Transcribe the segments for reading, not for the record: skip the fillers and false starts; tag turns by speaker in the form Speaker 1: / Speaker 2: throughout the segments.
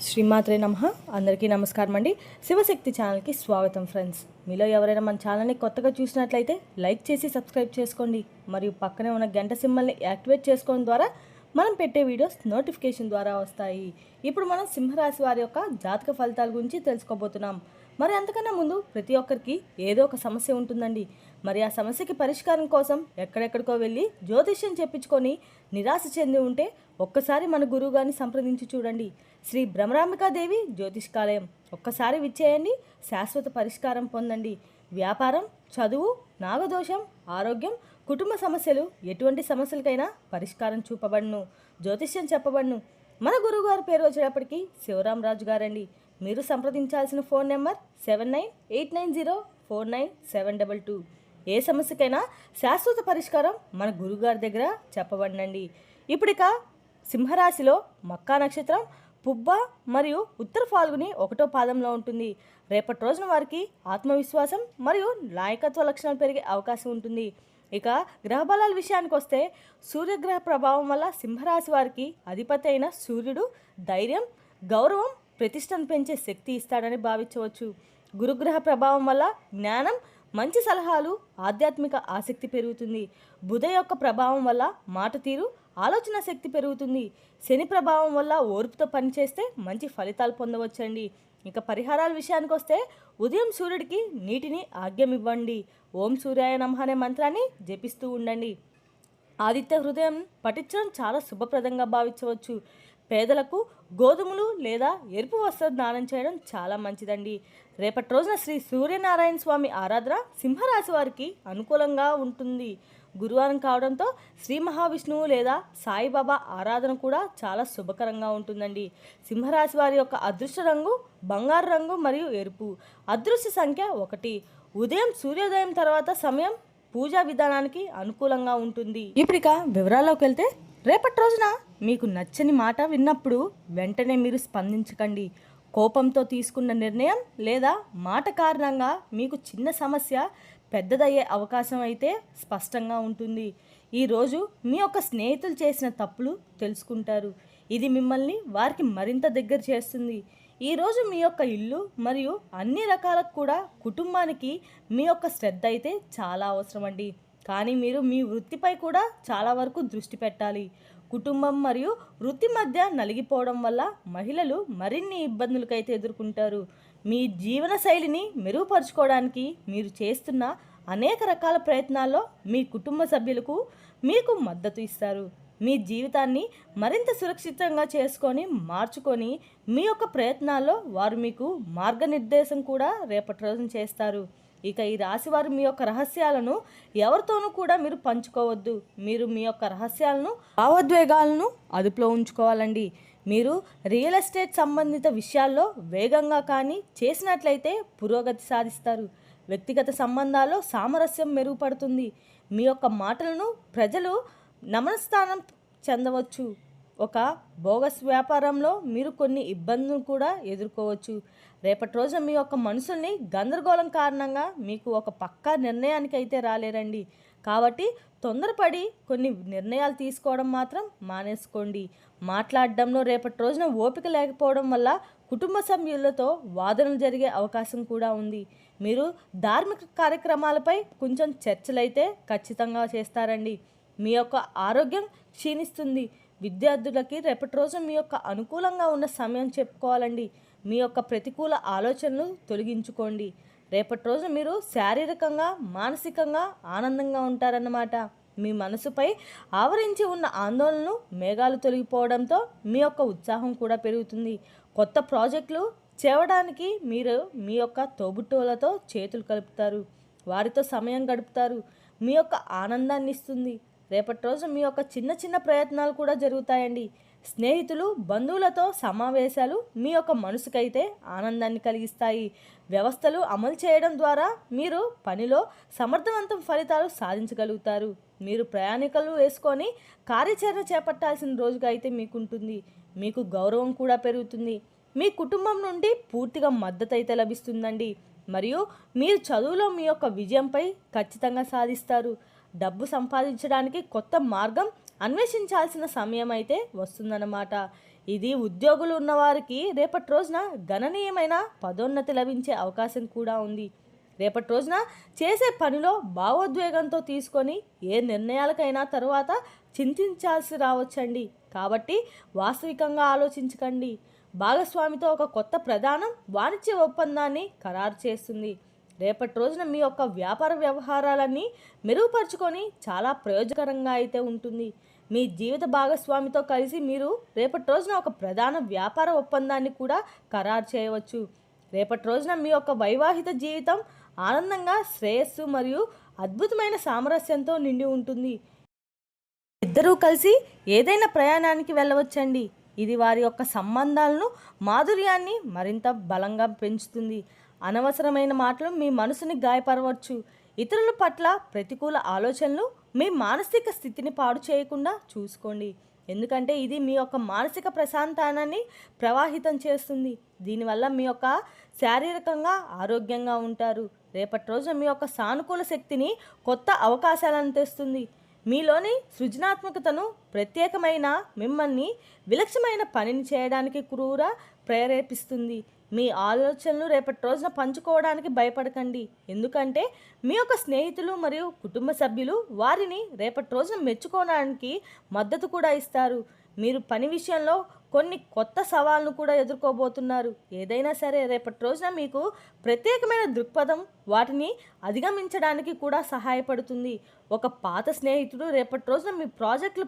Speaker 1: శ్రీమాత్రే నమః. అందరికీ నమస్కారం అండి. శివశక్తి ఛానల్కి స్వాగతం ఫ్రెండ్స్. మీలో ఎవరైనా మన ఛానల్ని కొత్తగా చూసినట్లయితే లైక్ చేసి సబ్స్క్రైబ్ చేసుకోండి. మరియు పక్కనే ఉన్న గంట సింబల్ని యాక్టివేట్ చేసుకోవడం ద్వారా మనం పెట్టే వీడియోస్ నోటిఫికేషన్ ద్వారా వస్తాయి. ఇప్పుడు మనం సింహరాశి వారి యొక్క జాతక ఫలితాల గురించి తెలుసుకోబోతున్నాం. మరి అంతకన్నా ముందు ప్రతి ఒక్కరికి ఏదో ఒక సమస్య ఉంటుందండి. మరి ఆ సమస్యకి పరిష్కారం కోసం ఎక్కడెక్కడికో వెళ్ళి జ్యోతిష్యం చెప్పించుకొని నిరాశ చెంది ఉంటే ఒక్కసారి మన గురువు గారిని సంప్రదించి చూడండి. శ్రీ భ్రమరాంబికాదేవి జ్యోతిష్కాలయం ఒక్కసారి విచ్చేయండి, శాశ్వత పరిష్కారం పొందండి. వ్యాపారం, చదువు, నాగదోషం, ఆరోగ్యం, కుటుంబ సమస్యలు ఎటువంటి సమస్యలకైనా పరిష్కారం చూపబడును, జ్యోతిష్యం చెప్పబడును. మన గురువుగారి పేరు వచ్చేటప్పటికి శివరామరాజు గారండి. మీరు సంప్రదించాల్సిన ఫోన్ నెంబర్ 7989049722. ఏ సమస్యకైనా శాశ్వత పరిష్కారం మన గురువుగారి దగ్గర చెప్పబడినండి. ఇప్పుడిక సింహరాశిలో మక్కా నక్షత్రం పుబ్బ మరియు ఉత్తర ఫాల్గుని 1వ పాదంలో ఉంటుంది. రేపటి రోజున వారికి ఆత్మవిశ్వాసం మరియు నాయకత్వ లక్షణాలు పెరిగే అవకాశం ఉంటుంది. ఇక గ్రహబలాల విషయానికి వస్తే సూర్యగ్రహ ప్రభావం వల్ల సింహరాశి వారికి అధిపతి అయిన సూర్యుడు ధైర్యం, గౌరవం, ప్రతిష్టను పెంచే శక్తి ఇస్తాడని భావించవచ్చు. గురుగ్రహ ప్రభావం వల్ల జ్ఞానం, మంచి సలహాలు, ఆధ్యాత్మిక ఆసక్తి పెరుగుతుంది. బుధ యొక్క ప్రభావం వల్ల మాట తీరు, ఆలోచన శక్తి పెరుగుతుంది. శని ప్రభావం వల్ల ఓర్పుతో పనిచేస్తే మంచి ఫలితాలు పొందవచ్చండి. ఇక పరిహారాల విషయానికి వస్తే ఉదయం సూర్యుడికి నీటిని ఆజ్ఞమివ్వండి. ఓం సూర్యాయ నమః అనే మంత్రాన్ని జపిస్తూ ఉండండి. ఆదిత్య హృదయం పఠించడం చాలా శుభప్రదంగా భావించవచ్చు. పేదలకు గోధుమలు లేదా ఎరుపు వస్త్రం దానం చేయడం చాలా మంచిదండి. రేపటి రోజున శ్రీ సూర్యనారాయణ స్వామి ఆరాధన సింహరాశి వారికి అనుకూలంగా ఉంటుంది. గురువారం కావడంతో శ్రీ మహావిష్ణువు లేదా సాయిబాబా ఆరాధన కూడా చాలా శుభకరంగా ఉంటుందండి. సింహరాశి వారి యొక్క అదృష్ట రంగు బంగారు రంగు మరియు ఎరుపు. అదృష్ట సంఖ్య 1. ఉదయం సూర్యోదయం తర్వాత సమయం పూజా విధానానికి అనుకూలంగా ఉంటుంది. ఇప్పుడిక వివరాల్లోకి వెళ్తే రేపటి రోజున మీకు నచ్చని మాట విన్నప్పుడు వెంటనే మీరు స్పందించకండి. కోపంతో తీసుకున్న నిర్ణయం లేదా మాట కారణంగా మీకు చిన్న సమస్య పెద్దదయ్యే అవకాశం అయితే స్పష్టంగా ఉంటుంది. ఈరోజు మీ యొక్క స్నేహితులు చేసిన తప్పులు తెలుసుకుంటారు. ఇది మిమ్మల్ని వారికి మరింత దగ్గర చేస్తుంది. ఈరోజు మీ యొక్క ఇల్లు మరియు అన్ని రకాలకు కూడా కుటుంబానికి మీ యొక్క శ్రద్ధ అయితే చాలా అవసరం అండి. కానీ మీరు మీ వృత్తిపై కూడా చాలా వరకు దృష్టి పెట్టాలి. కుటుంబం మరియు వృత్తి మధ్య నలిగిపోవడం వల్ల మహిళలు మరిన్ని ఇబ్బందులకైతే ఎదుర్కొంటారు. మీ జీవన శైలిని మెరుగుపరుచుకోవడానికి మీరు చేస్తున్న అనేక రకాల ప్రయత్నాల్లో మీ కుటుంబ సభ్యులకు మీకు మద్దతు ఇస్తారు. మీ జీవితాన్ని మరింత సురక్షితంగా మార్చుకొని మీ యొక్క ప్రయత్నాల్లో వారు మీకు మార్గనిర్దేశం కూడా రేపటి రోజున చేస్తారు. ఇక ఈ రాశివారు మీ యొక్క రహస్యాలను ఎవరితోనూ కూడా మీరు పంచుకోవద్దు. మీరు మీ యొక్క రహస్యాలను, భావోద్వేగాలను అదుపులో ఉంచుకోవాలండి. మీరు రియల్ ఎస్టేట్ సంబంధిత విషయాల్లో వేగంగా కానీ చేసినట్లయితే పురోగతి సాధిస్తారు. వ్యక్తిగత సంబంధాల్లో సామరస్యం మెరుగుపడుతుంది. మీ యొక్క మాటలను ప్రజలు నమనస్థానం చెందవచ్చు. ఒక బోగస్ వ్యాపారంలో మీరు కొన్ని ఇబ్బందులు కూడా ఎదుర్కోవచ్చు. రేపటి రోజున మీ యొక్క మనసుల్ని గందరగోళం కారణంగా మీకు ఒక పక్కా నిర్ణయానికి అయితే రాలేరండి. కాబట్టి తొందరపడి కొన్ని నిర్ణయాలు తీసుకోవడం మాత్రం మానేసుకోండి. మాట్లాడడంలో రేపటి రోజున ఓపిక లేకపోవడం వల్ల కుటుంబ సభ్యులతో వాదనలు జరిగే అవకాశం కూడా ఉంది. మీరు ధార్మిక కార్యక్రమాలపై కొంచెం చర్చలైతే ఖచ్చితంగా చేస్తారండి. మీ యొక్క ఆరోగ్యం క్షీణిస్తుంది. విద్యార్థులకి రేపటి రోజు మీ యొక్క అనుకూలంగా ఉన్న సమయం చెప్పుకోవాలండి. మీ యొక్క ప్రతికూల ఆలోచనలు తొలగించుకోండి. రేపటి రోజు మీరు శారీరకంగా, మానసికంగా ఆనందంగా ఉంటారన్నమాట. మీ మనసుపై ఆవరించి ఉన్న ఆందోళనలు మేఘాలు తొలగిపోవడంతో మీ యొక్క ఉత్సాహం కూడా పెరుగుతుంది. కొత్త ప్రాజెక్టులు చేయడానికి మీరు మీ యొక్క తోబుట్టువులతో చేతులు కలుపుతారు. వారితో సమయం గడుపుతారు. మీ యొక్క ఆనందాన్ని ఇస్తుంది. రేపటి రోజు మీ యొక్క చిన్న చిన్న ప్రయత్నాలు కూడా జరుగుతాయండి. స్నేహితులు, బంధువులతో సమావేశాలు మీ యొక్క మనసుకైతే ఆనందాన్ని కలిగిస్తాయి. వ్యవస్థలు అమలు చేయడం ద్వారా మీరు పనిలో సమర్థవంతం ఫలితాలు సాధించగలుగుతారు. మీరు ప్రయాణికులు వేసుకొని కార్యాచరణ చేపట్టాల్సిన రోజుగా అయితే మీకుంటుంది. మీకు గౌరవం కూడా పెరుగుతుంది. మీ కుటుంబం నుండి పూర్తిగా మద్దతు అయితే లభిస్తుందండి. మరియు మీరు చదువులో మీ యొక్క విజయంపై ఖచ్చితంగా సాధిస్తారు. డబ్బు సంపాదించడానికి కొత్త మార్గం అన్వేషించాల్సిన సమయం అయితే వస్తుందన్నమాట. ఇది ఉద్యోగులు ఉన్నవారికి రేపటి రోజున గణనీయమైన పదోన్నతి లభించే అవకాశం కూడా ఉంది. రేపటి రోజున చేసే పనిలో భావోద్వేగంతో తీసుకొని ఏ నిర్ణయాలకైనా తరువాత చింతించాల్సి రావచ్చండి. కాబట్టి వాస్తవికంగా ఆలోచించకండి. భాగస్వామితో ఒక కొత్త ప్రధానం వాణిజ్య ఒప్పందాన్ని ఖరారు చేస్తుంది. రేపటి రోజున మీ యొక్క వ్యాపార వ్యవహారాలన్నీ మెరుగుపరుచుకొని చాలా ప్రయోజనకరంగా అయితే ఉంటుంది. మీ జీవిత భాగస్వామితో కలిసి మీరు రేపటి రోజున ఒక ప్రధాన వ్యాపార ఒప్పందాన్ని కూడా ఖరారు చేయవచ్చు. రేపటి రోజున మీ యొక్క వైవాహిక జీవితం ఆనందంగా, శ్రేయస్సు మరియు అద్భుతమైన సామరస్యంతో నిండి ఉంటుంది. ఇద్దరూ కలిసి ఏదైనా ప్రయాణానికి వెళ్ళవచ్చండి. ఇది వారి యొక్క సంబంధాలను, మాధుర్యాన్ని మరింత బలంగా పెంచుతుంది. అనవసరమైన మాటలు మీ మనసుని గాయపరవచ్చు. ఇతరుల పట్ల ప్రతికూల ఆలోచనలు మీ మానసిక స్థితిని పాడు చేయకుండా చూసుకోండి. ఎందుకంటే ఇది మీ యొక్క మానసిక ప్రశాంతాన్ని ప్రవాహితం చేస్తుంది. దీనివల్ల మీ యొక్క శారీరకంగా ఆరోగ్యంగా ఉంటారు. రేపటి రోజున మీ యొక్క సానుకూల శక్తిని, కొత్త అవకాశాలను తెస్తుంది. మీలోని సృజనాత్మకతను, ప్రత్యేకమైన మిమ్మల్ని విలక్షణమైన పనిని చేయడానికి కూడా ప్రేరేపిస్తుంది. మీ ఆలోచనలు రేపటి రోజున పంచుకోవడానికి భయపడకండి. ఎందుకంటే మీ యొక్క స్నేహితులు మరియు కుటుంబ సభ్యులు వారిని రేపటి రోజున మెచ్చుకోవడానికి మద్దతు కూడా ఇస్తారు. మీరు పని విషయంలో కొన్ని కొత్త సవాళ్ళను కూడా ఎదుర్కోబోతున్నారు. ఏదైనా సరే రేపటి రోజున మీకు ప్రత్యేకమైన దృక్పథం వాటిని అధిగమించడానికి కూడా సహాయపడుతుంది. ఒక పాత స్నేహితుడు రేపటి రోజున మీ ప్రాజెక్టులు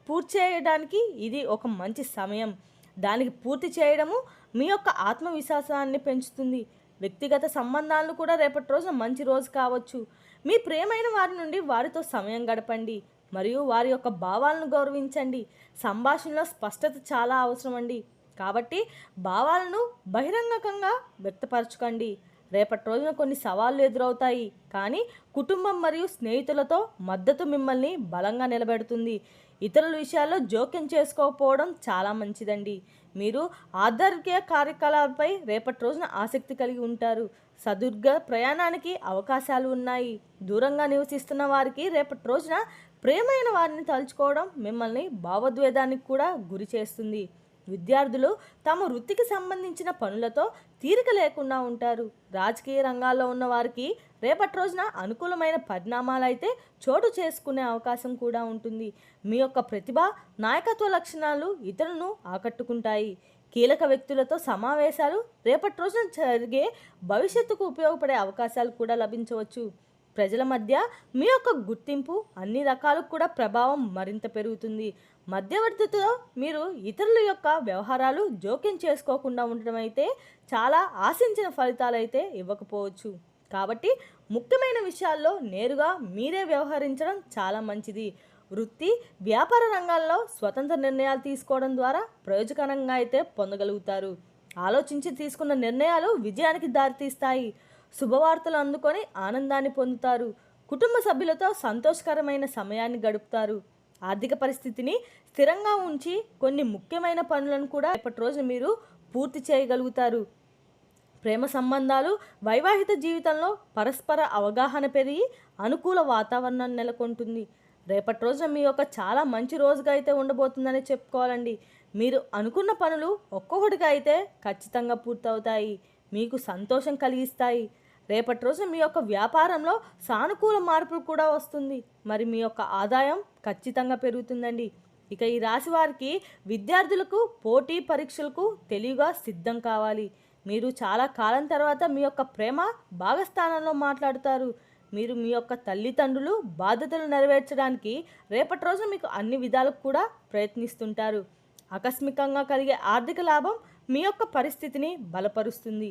Speaker 1: పూర్తి చేయడానికి ఇది ఒక మంచి సమయం. దానికి పూర్తి చేయడము మీ యొక్క ఆత్మవిశ్వాసాన్ని పెంచుతుంది. వ్యక్తిగత సంబంధాలను కూడా రేపటి రోజున మంచి రోజు కావచ్చు. మీ ప్రియమైన వారి నుండి వారితో సమయం గడపండి మరియు వారి యొక్క భావాలను గౌరవించండి. సంభాషణలో స్పష్టత చాలా అవసరం అండి. కాబట్టి భావాలను బహిరంగంగా వ్యక్తపరచుకోండి. రేపటి రోజున కొన్ని సవాళ్లు ఎదురవుతాయి, కానీ కుటుంబం మరియు స్నేహితులతో మద్దతు మిమ్మల్ని బలంగా నిలబెడుతుంది. ఇతరుల విషయాల్లో జోక్యం చేసుకోకపోవడం చాలా మంచిదండి. మీరు ఆధ్యాత్మిక కార్యకలాపాలపై రేపటి రోజున ఆసక్తి కలిగి ఉంటారు. సుదీర్ఘ ప్రయాణానికి అవకాశాలు ఉన్నాయి. దూరంగా నివసిస్తున్న వారికి రేపటి రోజున ప్రేమైన వారిని తలుచుకోవడం మిమ్మల్ని భావోద్వేగానికి కూడా గురి చేస్తుంది. విద్యార్థులు తమ వృత్తికి సంబంధించిన పనులతో తీరిక లేకుండా ఉంటారు. రాజకీయ రంగాల్లో ఉన్న వారికి రేపటి రోజున అనుకూలమైన పరిణామాలు అయితే చోటు చేసుకునే అవకాశం కూడా ఉంటుంది. మీ యొక్క ప్రతిభ, నాయకత్వ లక్షణాలు ఇతరులను ఆకట్టుకుంటాయి. కీలక వ్యక్తులతో సమావేశాలు రేపటి రోజున జరిగే భవిష్యత్తుకు ఉపయోగపడే అవకాశాలు కూడా లభించవచ్చు. ప్రజల మధ్య మీ యొక్క గుర్తింపు అన్ని రకాలకు కూడా ప్రభావం మరింత పెరుగుతుంది. మధ్యవర్తితో మీరు ఇతరుల యొక్క వ్యవహారాలు జోక్యం చేసుకోకుండా ఉండడం అయితే చాలా ఆశించిన ఫలితాలు అయితే ఇవ్వకపోవచ్చు. కాబట్టి ముఖ్యమైన విషయాల్లో నేరుగా మీరే వ్యవహరించడం చాలా మంచిది. వృత్తి, వ్యాపార రంగాల్లో స్వతంత్ర నిర్ణయాలు తీసుకోవడం ద్వారా ప్రయోజనకరంగా అయితే పొందగలుగుతారు. ఆలోచించి తీసుకున్న నిర్ణయాలు విజయానికి దారితీస్తాయి. శుభవార్తలు అందుకొని ఆనందాన్ని పొందుతారు. కుటుంబ సభ్యులతో సంతోషకరమైన సమయాన్ని గడుపుతారు. ఆర్థిక పరిస్థితిని స్థిరంగా ఉంచి కొన్ని ముఖ్యమైన పనులను కూడా రేపటి రోజు మీరు పూర్తి చేయగలుగుతారు. ప్రేమ సంబంధాలు, వైవాహిక జీవితంలో పరస్పర అవగాహన పెరిగి అనుకూల వాతావరణం నెలకొంటుంది. రేపటి రోజున మీ యొక్క చాలా మంచి రోజుగా అయితే ఉండబోతుందని చెప్పుకోవాలండి. మీరు అనుకున్న పనులు ఒక్కొక్కటిగా అయితే ఖచ్చితంగా పూర్తవుతాయి, మీకు సంతోషం కలిగిస్తాయి. రేపటి రోజు మీ యొక్క వ్యాపారంలో సానుకూల మార్పులు కూడా వస్తుంది. మరి మీ యొక్క ఆదాయం ఖచ్చితంగా పెరుగుతుందండి. ఇక ఈ రాశి వారికి విద్యార్థులకు పోటీ పరీక్షలకు తెలివిగా సిద్ధం కావాలి. మీరు చాలా కాలం తర్వాత మీ యొక్క ప్రేమ భాగస్థానంలో మాట్లాడుతారు. మీరు మీ యొక్క తల్లిదండ్రులు బాధ్యతలు నెరవేర్చడానికి రేపటి రోజు మీకు అన్ని విధాలకు కూడా ప్రయత్నిస్తుంటారు. ఆకస్మికంగా కలిగే ఆర్థిక లాభం మీ యొక్క పరిస్థితిని బలపరుస్తుంది.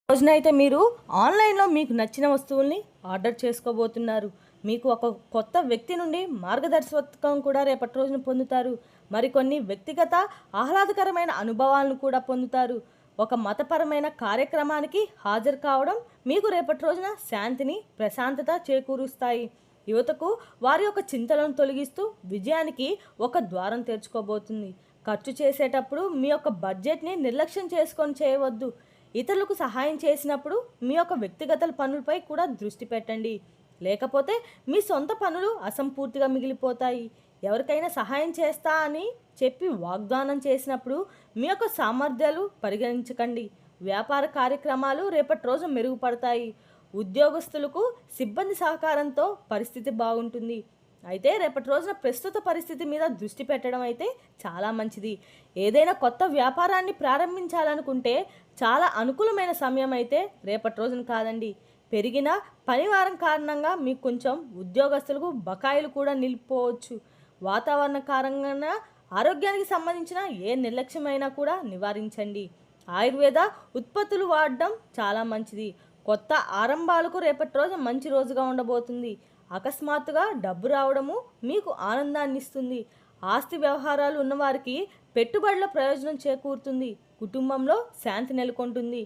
Speaker 1: రోజునైతే మీరు ఆన్లైన్లో మీకు నచ్చిన వస్తువుల్ని ఆర్డర్ చేసుకోబోతున్నారు. మీకు ఒక కొత్త వ్యక్తి నుండి మార్గదర్శకత్వం కూడా రేపటి రోజున పొందుతారు. మరికొన్ని వ్యక్తిగత ఆహ్లాదకరమైన అనుభవాలను కూడా పొందుతారు. ఒక మతపరమైన కార్యక్రమానికి హాజరు కావడం మీకు రేపటి రోజున శాంతిని, ప్రశాంతత చేకూరుస్తాయి. యువతకు వారి యొక్క చింతలను తొలగిస్తూ విజయానికి ఒక ద్వారం తెరుచుకోబోతుంది. ఖర్చు చేసేటప్పుడు మీ యొక్క బడ్జెట్ని నిర్లక్ష్యం చేసుకొని చేయవద్దు. ఇతరులకు సహాయం చేసినప్పుడు మీ యొక్క వ్యక్తిగత పనులపై కూడా దృష్టి పెట్టండి. లేకపోతే మీ సొంత పనులు అసంపూర్తిగా మిగిలిపోతాయి. ఎవరికైనా సహాయం చేస్తా అని చెప్పి వాగ్దానం చేసినప్పుడు మీ యొక్క సామర్థ్యాలు పరిగణించకండి. వ్యాపార కార్యక్రమాలు రేపటి రోజు మెరుగుపడతాయి. ఉద్యోగస్తులకు సిబ్బంది సహకారంతో పరిస్థితి బాగుంటుంది. అయితే రేపటి రోజున ప్రస్తుత పరిస్థితి మీద దృష్టి పెట్టడం అయితే చాలా మంచిది. ఏదైనా కొత్త వ్యాపారాన్ని ప్రారంభించాలనుకుంటే చాలా అనుకూలమైన సమయం అయితే రేపటి రోజున కాదండి. పెరిగిన పనివారం కారణంగా మీకు కొంచెం ఉద్యోగస్తులకు బకాయిలు కూడా నిలిపోవచ్చు. వాతావరణ కారణంగా ఆరోగ్యానికి సంబంధించిన ఏ నిర్లక్ష్యమైనా కూడా నివారించండి. ఆయుర్వేద ఉత్పత్తులు వాడడం చాలా మంచిది. కొత్త ఆరంభాలకు రేపటి రోజు మంచి రోజుగా ఉండబోతుంది. అకస్మాత్తుగా డబ్బు రావడము మీకు ఆనందాన్ని ఇస్తుంది. ఆస్తి వ్యవహారాలు ఉన్నవారికి పెట్టుబడుల ప్రయోజనం చేకూరుతుంది. కుటుంబంలో శాంతి నెలకొంటుంది.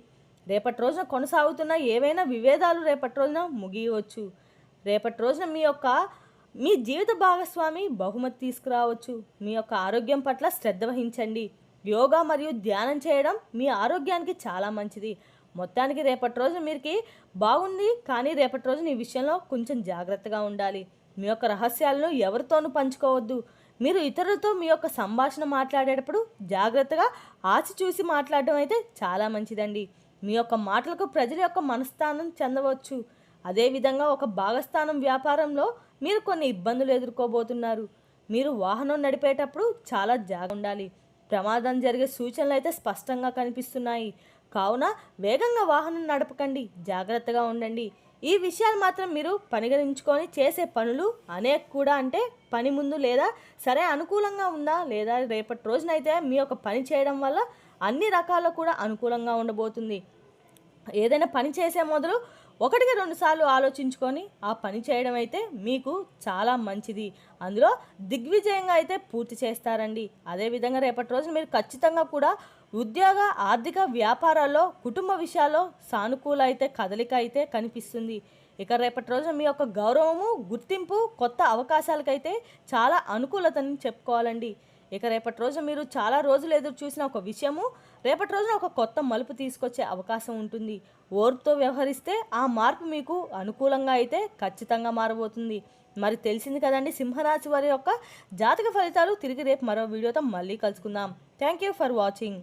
Speaker 1: రేపటి రోజున కొనసాగుతున్న ఏవైనా విభేదాలు రేపటి రోజున ముగియవచ్చు. రేపటి రోజున మీ జీవిత భాగస్వామి బహుమతి తీసుకురావచ్చు. మీ యొక్క ఆరోగ్యం పట్ల శ్రద్ధ వహించండి. యోగా మరియు ధ్యానం చేయడం మీ ఆరోగ్యానికి చాలా మంచిది. మొత్తానికి రేపటి రోజు మీకు బాగుంది, కానీ రేపటి రోజున ఈ విషయంలో కొంచెం జాగ్రత్తగా ఉండాలి. మీ యొక్క రహస్యాలను ఎవరితోనూ పంచుకోవద్దు. మీరు ఇతరులతో మీ యొక్క సంభాషణ మాట్లాడేటప్పుడు జాగ్రత్తగా ఆచి చూసి మాట్లాడడం అయితే చాలా మంచిదండి. మీ యొక్క మాటలకు ప్రజల యొక్క మనస్థానం చెందవచ్చు. అదేవిధంగా ఒక భాగస్థానం వ్యాపారంలో మీరు కొన్ని ఇబ్బందులు ఎదుర్కోబోతున్నారు. మీరు వాహనం నడిపేటప్పుడు చాలా జాగ్రత్తగా ఉండాలి. ప్రమాదం జరిగే సూచనలు అయితే స్పష్టంగా కనిపిస్తున్నాయి. కావున వేగంగా వాహనం నడపకండి, జాగ్రత్తగా ఉండండి. ఈ విషయాలు మాత్రం మీరు పరిగణించుకొని చేసే పనులు అనేక కూడా, అంటే పని ముందు లేదా సరే అనుకూలంగా ఉందా లేదా రేపటి రోజునైతే మీ యొక్క పని చేయడం వల్ల అన్ని రకాల కూడా అనుకూలంగా ఉండబోతుంది. ఏదైనా పని చేసే మొదలు 1-2 సార్లు ఆలోచించుకొని ఆ పని చేయడం అయితే మీకు చాలా మంచిది. అందులో దిగ్విజయంగా అయితే పూర్తి చేస్తారండి. అదేవిధంగా రేపటి రోజు మీరు ఖచ్చితంగా కూడా ఉద్యోగ, ఆర్థిక, వ్యాపారాల్లో, కుటుంబ విషయాల్లో సానుకూల అయితే కదలిక అయితే కనిపిస్తుంది. ఇక రేపటి రోజు మీ యొక్క గౌరవము, గుర్తింపు, కొత్త అవకాశాలకైతే చాలా అనుకూలతని చెప్పుకోవాలండి. ఇక రేపటి రోజు మీరు చాలా రోజులు ఎదురు చూసిన ఒక విషయము రేపటి రోజున ఒక కొత్త మలుపు తీసుకొచ్చే అవకాశం ఉంటుంది. ఓర్పుతో వ్యవహరిస్తే ఆ మార్పు మీకు అనుకూలంగా అయితే ఖచ్చితంగా మారబోతుంది. మరి తెలిసింది కదండి సింహరాశి వారి యొక్క జాతక ఫలితాలు. తిరిగి రేపు మరో వీడియోతో మళ్ళీ కలుసుకుందాం. Thank you for watching.